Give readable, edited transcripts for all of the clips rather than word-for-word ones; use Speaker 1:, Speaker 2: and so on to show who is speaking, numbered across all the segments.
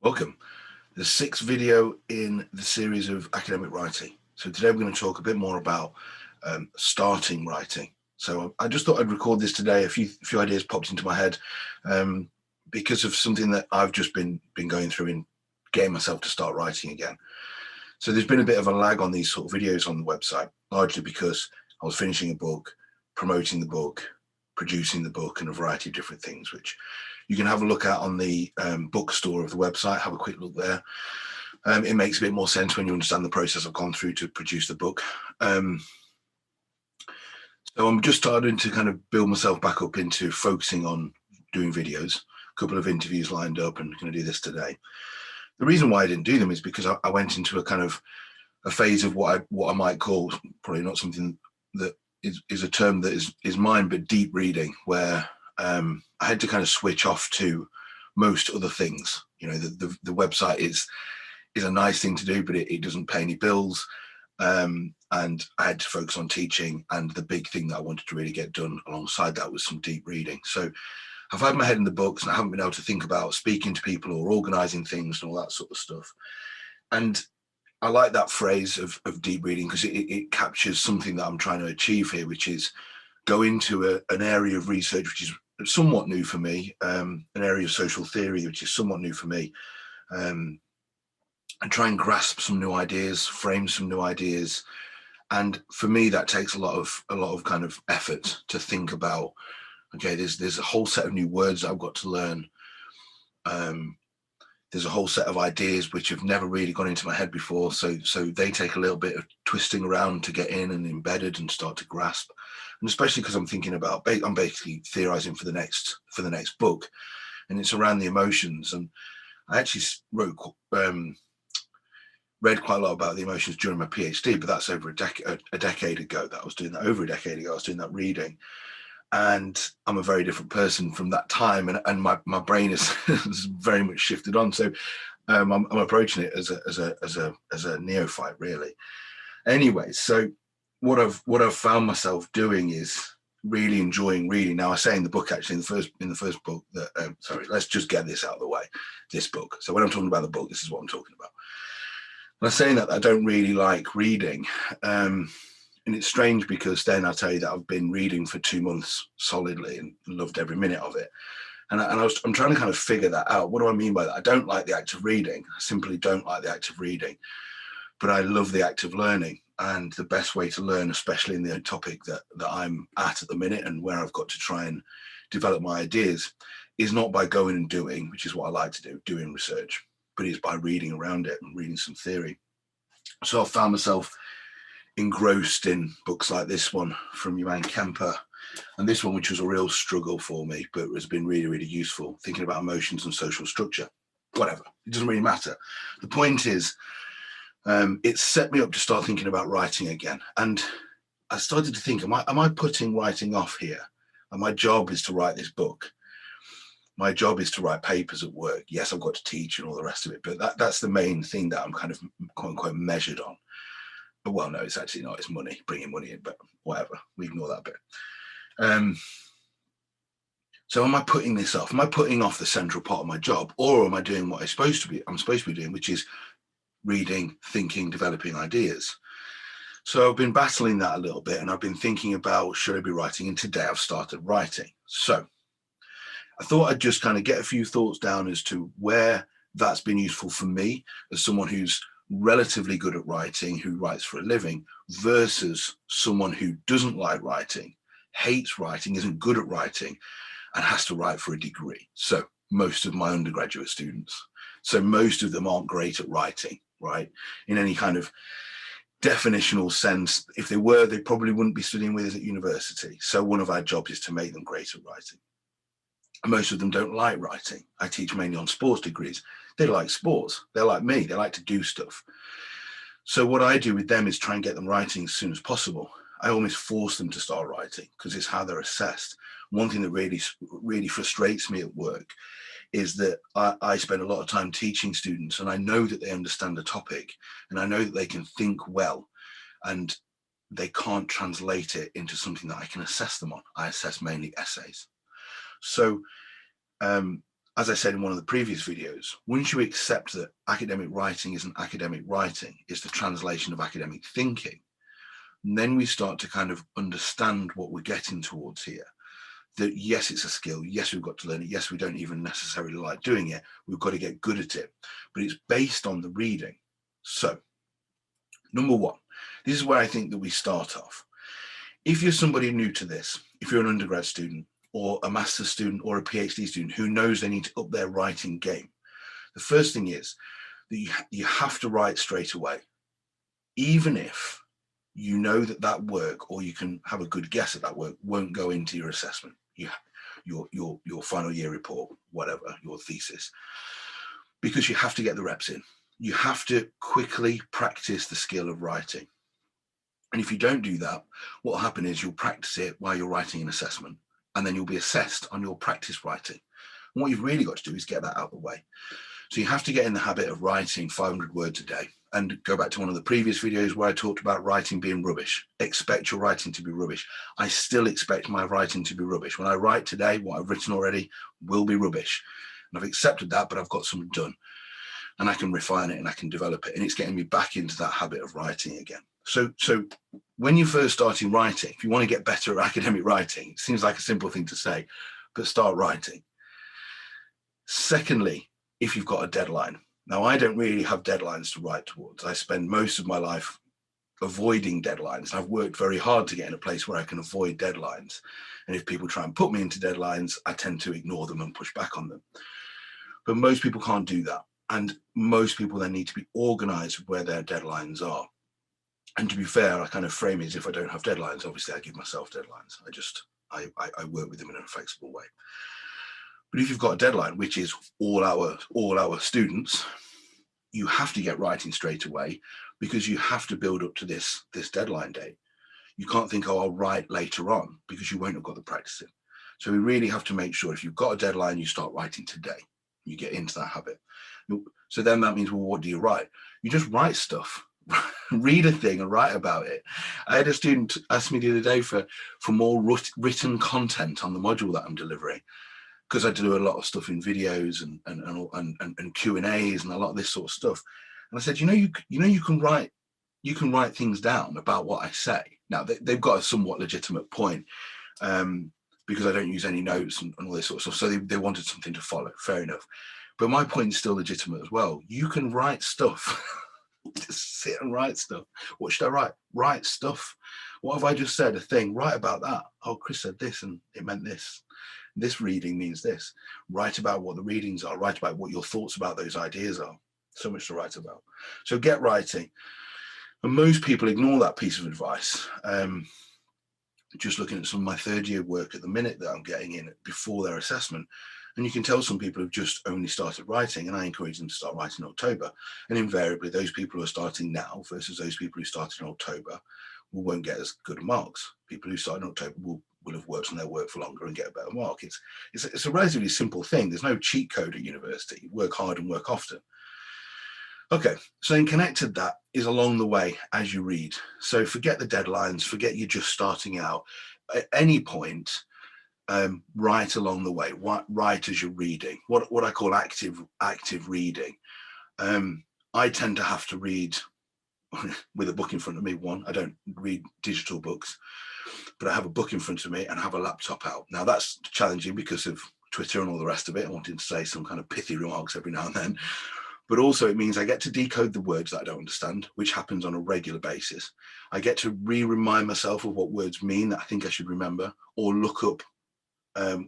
Speaker 1: Welcome. The sixth video in the series of academic writing. So today we're going to talk a bit more about starting writing. So I just thought I'd record this today. A few ideas popped into my head because of something that I've just been going through in getting myself to start writing again. So there's been a bit of a lag on these sort of videos on the website, largely because I was finishing a book, promoting the book, producing the book, and a variety of different things, which you can have a look at on the bookstore of the website. Have a quick look there. It makes a bit more sense when you understand the process I've gone through to produce the book. So I'm just starting to kind of build myself back up into focusing on doing videos. A couple of interviews lined up and going to do this today. The reason why I didn't do them is because I went into a kind of a phase of what I might call, probably not something that is a term that is mine, but deep reading, where I had to kind of switch off to most other things. You know, the website is a nice thing to do, but it doesn't pay any bills. And I had to focus on teaching. And the big thing that I wanted to really get done alongside that was some deep reading. So I've had my head in the books and I haven't been able to think about speaking to people or organizing things and all that sort of stuff. And I like that phrase of deep reading because it captures something that I'm trying to achieve here, which is go into an area of research which is somewhat new for me, an area of social theory which is somewhat new for me, and try and grasp some new ideas, frame some new ideas. And for me, that takes a lot of kind of effort to think about. Okay, there's a whole set of new words I've got to learn. There's a whole set of ideas which have never really gone into my head before, so they take a little bit of twisting around to get in and embedded and start to grasp. And especially because I'm thinking about, I'm basically theorizing for the next book, and it's around the emotions. And I actually read quite a lot about the emotions during my PhD, but that's over a decade ago that I was doing that. Over a decade ago, I was doing that reading. And I'm a very different person from that time, and my brain has very much shifted on. So I'm approaching it as a neophyte, really. Anyway, so what I've found myself doing is really enjoying reading. Now, I say in the book, actually, in the first book that sorry, let's just get this out of the way. This book. So when I'm talking about the book, this is what I'm talking about. When I'm saying that I don't really like reading. And it's strange because then I tell you that I've been reading for 2 months solidly and loved every minute of it. And I'm trying to kind of figure that out. What do I mean by that? I don't like the act of reading. I simply don't like the act of reading. But I love the act of learning. And the best way to learn, especially in the topic that I'm at the minute and where I've got to try and develop my ideas, is not by going and doing, which is what I like to do, doing research, but it's by reading around it and reading some theory. So I found myself engrossed in books like this one from Johan Kemper, and this one, which was a real struggle for me, but has been really, really useful, thinking about emotions and social structure. Whatever, it doesn't really matter. The point is, it set me up to start thinking about writing again. And I started to think, am I putting writing off here? And my job is to write this book. My job is to write papers at work. Yes, I've got to teach and all the rest of it, but that's the main thing that I'm kind of quote unquote measured on. Well, no, it's actually not. It's money, bringing money in, but whatever. We ignore that bit. So am I putting this off? Am I putting off the central part of my job, or am I doing what I'm supposed to be doing, which is reading, thinking, developing ideas? So I've been battling that a little bit, and I've been thinking about, should I be writing? And today I've started writing. So I thought I'd just kind of get a few thoughts down as to where that's been useful for me as someone who's relatively good at writing, who writes for a living, versus someone who doesn't like writing, hates writing, isn't good at writing, and has to write for a degree. So most of my undergraduate students. So most of them aren't great at writing, right? In any kind of definitional sense. If they were, they probably wouldn't be studying with us at university. So one of our jobs is to make them great at writing. Most of them don't like writing. I teach mainly on sports degrees. They like sports. They're like me. They like to do stuff. So what I do with them is try and get them writing as soon as possible. I almost force them to start writing because it's how they're assessed. One thing that really frustrates me at work is that I spend a lot of time teaching students, and I know that they understand the topic, and I know that they can think well, and they can't translate it into something that I can assess them on. I assess mainly essays. So as I said in one of the previous videos, once you accept that academic writing isn't academic writing, it's the translation of academic thinking, and then we start to kind of understand what we're getting towards here. That yes, it's a skill. Yes, we've got to learn it. Yes, we don't even necessarily like doing it. We've got to get good at it, but it's based on the reading. So, number one, this is where I think that we start off. If you're somebody new to this, if you're an undergrad student or a master's student or a PhD student who knows they need to up their writing game, the first thing is that you have to write straight away, even if you know that work, or you can have a good guess at that work, won't go into your assessment, your final year report, whatever, your thesis, because you have to get the reps in. You have to quickly practice the skill of writing. And if you don't do that, what will happen is you'll practice it while you're writing an assessment, and then you'll be assessed on your practice writing. And what you've really got to do is get that out of the way. So you have to get in the habit of writing 500 words a day, and go back to one of the previous videos where I talked about writing being rubbish. Expect your writing to be rubbish. I still expect my writing to be rubbish. When I write today, what I've written already will be rubbish. And I've accepted that, but I've got some done. And I can refine it and I can develop it. And it's getting me back into that habit of writing again. So when you're first starting writing, if you want to get better at academic writing, it seems like a simple thing to say, but start writing. Secondly, if you've got a deadline. Now, I don't really have deadlines to write towards. I spend most of my life avoiding deadlines. I've worked very hard to get in a place where I can avoid deadlines. And if people try and put me into deadlines, I tend to ignore them and push back on them. But most people can't do that. And most people then need to be organized with where their deadlines are. And to be fair, I kind of frame it as if I don't have deadlines. Obviously, I give myself deadlines. I work with them in a flexible way. But if you've got a deadline, which is all our students, you have to get writing straight away, because you have to build up to this deadline date. You can't think, oh, I'll write later on, because you won't have got the practice in. So we really have to make sure if you've got a deadline, you start writing today. You get into that habit. So then that means, well, what do you write? You just write stuff. Read a thing and write about it. I had a student ask me the other day for more written content on the module that I'm delivering, because I do a lot of stuff in videos and Q&As and a lot of this sort of stuff. And I said, you can write things down about what I say. Now they've got a somewhat legitimate point, because I don't use any notes and all this sort of stuff. So they wanted something to follow. Fair enough. But my point is still legitimate as well. You can write stuff. Just sit and write stuff. What should I write? Write stuff. What have I just said? A thing. Write about that. Oh, Chris said this and it meant this. This reading means this. Write about what the readings are. Write about what your thoughts about those ideas are. So much to write about. So get writing. And most people ignore that piece of advice. Just looking at some of my third year work at the minute that I'm getting in before their assessment. And you can tell some people have just only started writing, and I encourage them to start writing in October. And invariably, those people who are starting now versus those people who started in October won't get as good marks. People who start in October will have worked on their work for longer and get a better mark. It's a relatively simple thing. There's no cheat code at university. Work hard and work often. Okay, so then connected that is along the way as you read. So forget the deadlines, forget you're just starting out. At any point, write along the way, write as you're reading, what I call active reading. I tend to have to read with a book in front of me. One, I don't read digital books, but I have a book in front of me and have a laptop out. Now that's challenging because of Twitter and all the rest of it. I wanted to say some kind of pithy remarks every now and then, but also it means I get to decode the words that I don't understand, which happens on a regular basis. I get to remind myself of what words mean that I think I should remember, or look up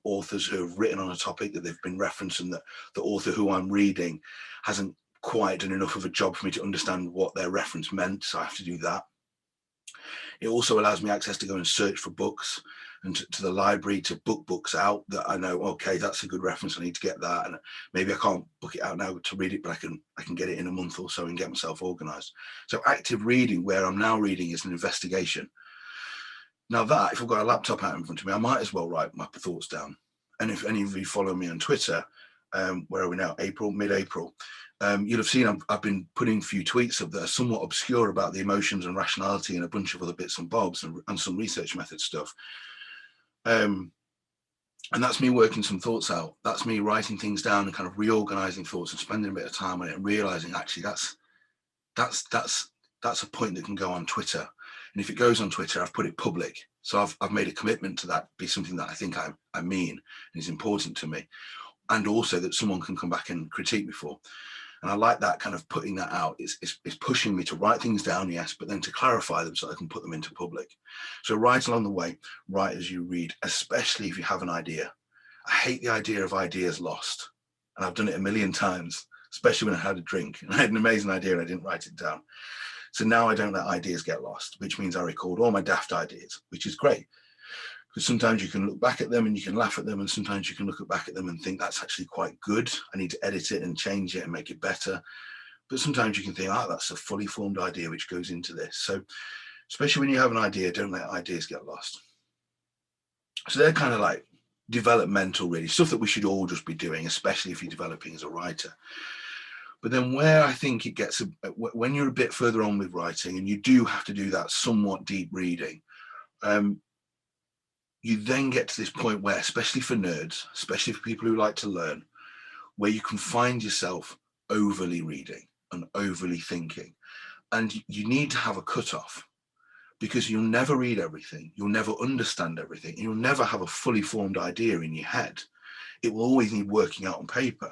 Speaker 1: authors who have written on a topic that they've been referenced, and that the author who I'm reading hasn't quite done enough of a job for me to understand what their reference meant, so I have to do that. It also allows me access to go and search for books, and to the library to book books out that I know, okay, that's a good reference, I need to get that, and maybe I can't book it out now to read it, but I can get it in a month or so and get myself organized. So active reading, where I'm now reading, is an investigation. Now that, if I've got a laptop out in front of me, I might as well write my thoughts down. And if any of you follow me on Twitter, where are we now? Mid-April. You'll have seen I've been putting a few tweets up that are somewhat obscure about the emotions and rationality and a bunch of other bits and bobs and some research method stuff. And that's me working some thoughts out. That's me writing things down and kind of reorganizing thoughts and spending a bit of time on it and realizing actually that's a point that can go on Twitter. And if it goes on Twitter, I've put it public. So I've made a commitment to that be something that I think I mean and is important to me. And also that someone can come back and critique me for. And I like that kind of putting that out. It's pushing me to write things down, yes, but then to clarify them so I can put them into public. So right along the way, write as you read, especially if you have an idea. I hate the idea of ideas lost. And I've done it a million times, especially when I had a drink and I had an amazing idea and I didn't write it down. So now I don't let ideas get lost, which means I record all my daft ideas, which is great. Because sometimes you can look back at them and you can laugh at them, and sometimes you can look back at them and think that's actually quite good. I need to edit it and change it and make it better. But sometimes you can think, oh, that's a fully formed idea which goes into this. So especially when you have an idea, don't let ideas get lost. So they're kind of like developmental, really, stuff that we should all just be doing, especially if you're developing as a writer. But then where I think it gets, when you're a bit further on with writing and you do have to do that somewhat deep reading, you then get to this point where, especially for nerds, especially for people who like to learn, where you can find yourself overly reading and overly thinking. And you need to have a cutoff, because you'll never read everything, you'll never understand everything, and you'll never have a fully formed idea in your head. It will always need working out on paper.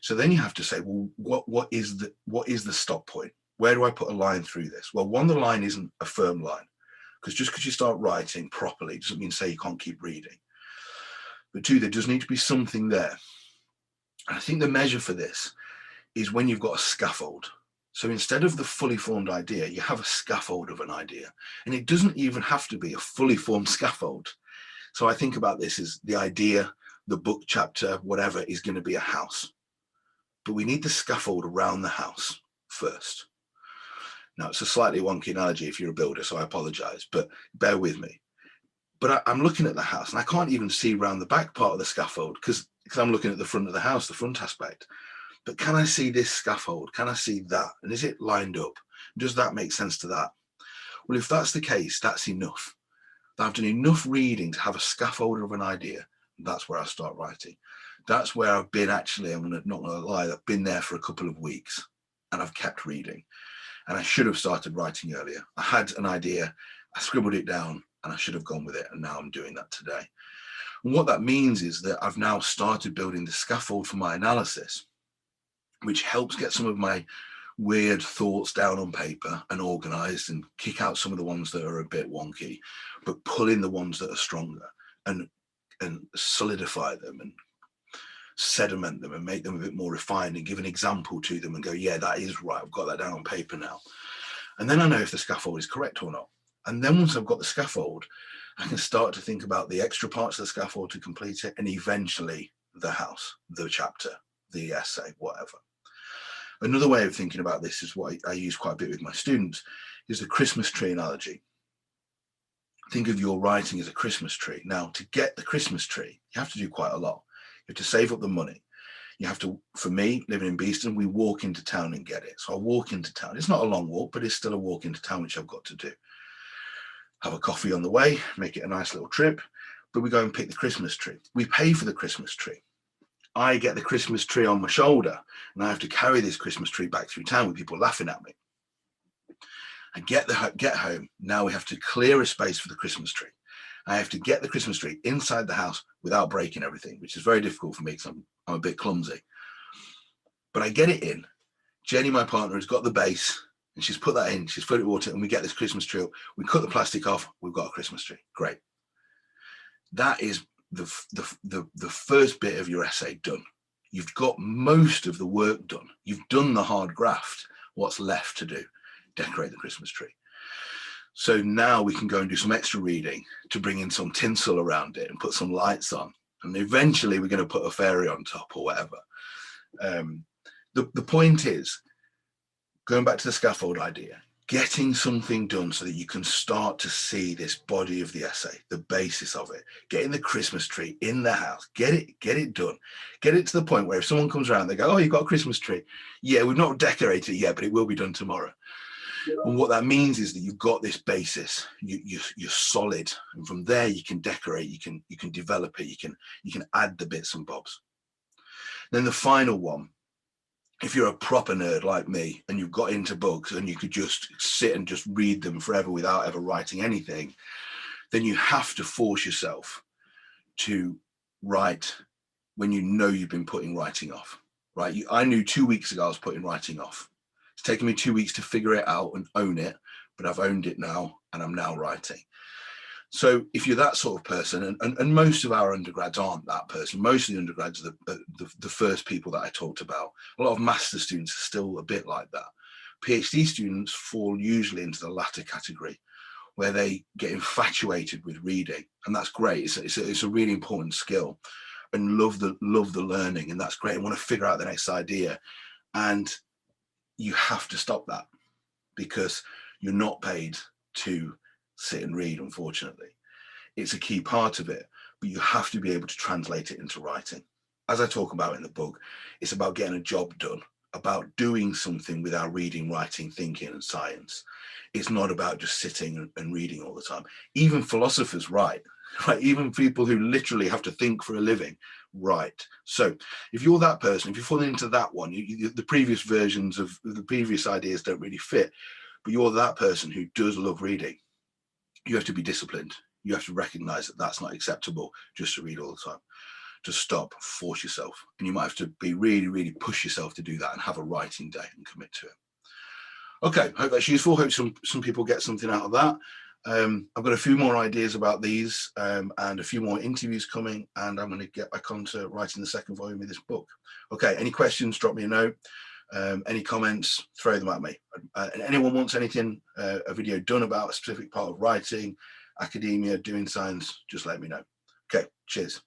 Speaker 1: So then you have to say, well, what is the stop point? Where do I put a line through this? Well, one, the line isn't a firm line, because just because you start writing properly doesn't mean to say you can't keep reading. But two, there does need to be something there. And I think the measure for this is when you've got a scaffold. So instead of the fully formed idea, you have a scaffold of an idea. And it doesn't even have to be a fully formed scaffold. So I think about this as the idea, the book chapter, whatever, is going to be a house. But we need the scaffold around the house first. Now, it's a slightly wonky analogy if you're a builder, so I apologize, but bear with me. But I'm looking at the house and I can't even see around the back part of the scaffold because I'm looking at the front of the house, the front aspect. But can I see this scaffold? Can I see that? And is it lined up? Does that make sense to that? Well, if that's the case, that's enough. I've done enough reading to have a scaffold of an idea. That's where I start writing. That's where I've been actually, I'm not going to lie, I've been there for a couple of weeks and I've kept reading. And I should have started writing earlier. I had an idea, I scribbled it down and I should have gone with it. And now I'm doing that today. And what that means is that I've now started building the scaffold for my analysis, which helps get some of my weird thoughts down on paper and organized and kick out some of the ones that are a bit wonky, but pull in the ones that are stronger and solidify them and sediment them and make them a bit more refined and give an example to them and go, yeah, that is right. I've got that down on paper now. And then I know if the scaffold is correct or not. And then once I've got the scaffold, I can start to think about the extra parts of the scaffold to complete it, and eventually the house, the chapter, the essay, whatever. Another way of thinking about this is what I use quite a bit with my students, is the Christmas tree analogy. Think of your writing as a Christmas tree. Now, to get the Christmas tree, you have to do quite a lot. You have to save up the money. You have to, for me, living in Beeston, we walk into town and get it. So I walk into town. It's not a long walk, but it's still a walk into town, which I've got to do. Have a coffee on the way, make it a nice little trip, but we go and pick the Christmas tree. We pay for the Christmas tree. I get the Christmas tree on my shoulder and I have to carry this Christmas tree back through town with people laughing at me. I get home. Now we have to clear a space for the Christmas tree. I have to get the Christmas tree inside the house without breaking everything, which is very difficult for me because I'm a bit clumsy. But I get it in. Jenny, my partner, has got the base and she's put that in. She's filled it with water and we get this Christmas tree. We cut the plastic off. We've got a Christmas tree. Great. That is the first bit of your essay done. You've got most of the work done. You've done the hard graft. What's left to do? Decorate the Christmas tree. So now we can go and do some extra reading to bring in some tinsel around it and put some lights on. And eventually we're going to put a fairy on top or whatever. The point is, going back to the scaffold idea, getting something done so that you can start to see this body of the essay, the basis of it, getting the Christmas tree in the house, get it done. Get it to the point where if someone comes around, they go, oh, you've got a Christmas tree. Yeah, we've not decorated it yet, but it will be done tomorrow. And what that means is that you've got this basis, you're solid, and from there you can decorate, you can develop it, you can add the bits and bobs. Then the final one, if you're a proper nerd like me and you've got into books and you could just sit and just read them forever without ever writing anything, then you have to force yourself to write when you know you've been putting writing off, right? I knew 2 weeks ago I was putting writing off. It's taken me 2 weeks to figure it out and own it, but I've owned it now and I'm now writing. So if you're that sort of person, and most of our undergrads aren't that person, most of the undergrads are the first people that I talked about. A lot of master students are still a bit like that. PhD students fall usually into the latter category, where they get infatuated with reading, and that's great. It's a really important skill, and love the learning, and that's great. And want to figure out the next idea, and you have to stop that because you're not paid to sit and read. Unfortunately, it's a key part of it, but you have to be able to translate it into writing. As I talk about in the book, it's about getting a job done, about doing something with our reading, writing, thinking, and science. It's not about just sitting and reading all the time. Even philosophers write, right? Even people who literally have to think for a living write. So if you're that person, if you fall into that one, the previous versions of the previous ideas don't really fit, but you're that person who does love reading, you have to be disciplined. You have to recognize that that's not acceptable just to read all the time. To stop, force yourself, and you might have to be really push yourself to do that and have a writing day and commit to it. Okay, hope that's useful. Hope some people get something out of that. I've got a few more ideas about these and a few more interviews coming, and I'm going to get back on to writing the second volume of this book. Okay, any questions, drop me a note. Any comments, throw them at me. And anyone wants anything, a video done about a specific part of writing, academia, doing science, just let me know. Okay, cheers.